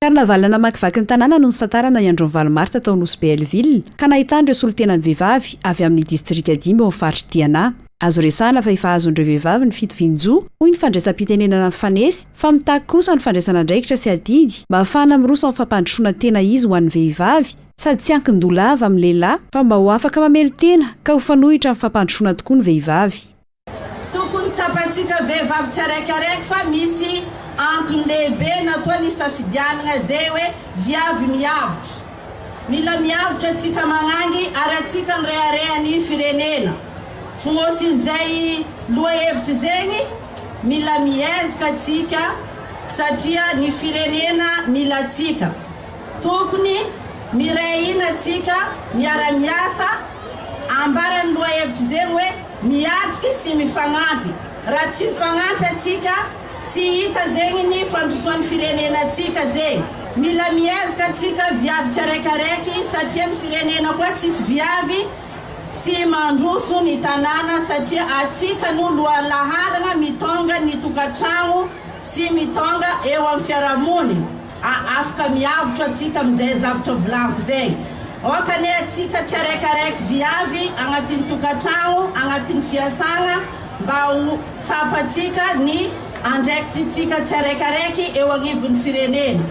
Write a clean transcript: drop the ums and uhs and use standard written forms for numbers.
Karnavalana makivaky ny tanàna no nisantarana ny andron'ny valomartsa tao Nosy Belleville ka nahitana ireo solotenan'ny vehivavy avy amin'ny distrika 5 ao amin'ny faritra Tiana. Azo resahana fa efa azon'ireo vehivavy ny fitovinjo hoy ny fandraisam-pitenenana mifanesy fa mitaky kosa ny fandraisana andraikitra sy adidy mba ahafahana miroso amin'ny fampandrosoana tena izy ho an'ny vehivavy sady tsy ankin-dolava amin'ny lehilahy fa mba ho afaka mamelo tena ka ho fanohitra amin'ny fampandrosoana tokoa ny vehivavy. Tokony tsapantsika vehivavy tsiraikaraiky fa misy antony lehibe natao ny safidianana zay hoe viavy miavitra. Mila miavitra atsika magnangy ary atsika nirehany firenena. Fosin'izay lohahevitra zegny mila miezaka atsika satria ny firenena mila atsika. Tokony miray ina atsika miara-miasa ambarany lohahevitra zegny hoe miatriky sy mifagnampy. Raha tsy mifagnampy atsika tsy hita zegny ny fandrosoan'ny firenena atsika zegny. Mila miezaka atsika viavy tsiraikaraiky satria ny firenena koa tsisy viavy sy mandroso ny tanàna satria atsika no lohalaharana mitonga ny tokantrano sy mitonga eo amin'ny fiarahamonina. Afaka miavitra atsika amin'izay zavatra volaniko zegny. Okane atsika tsiraikaraiky viavy agnatin'ny tokantrano, agnatin'ny fiasana mba ho tsapatsika ny andraikitrytsika tsiraikaraiky eo agnivon'ny firenena.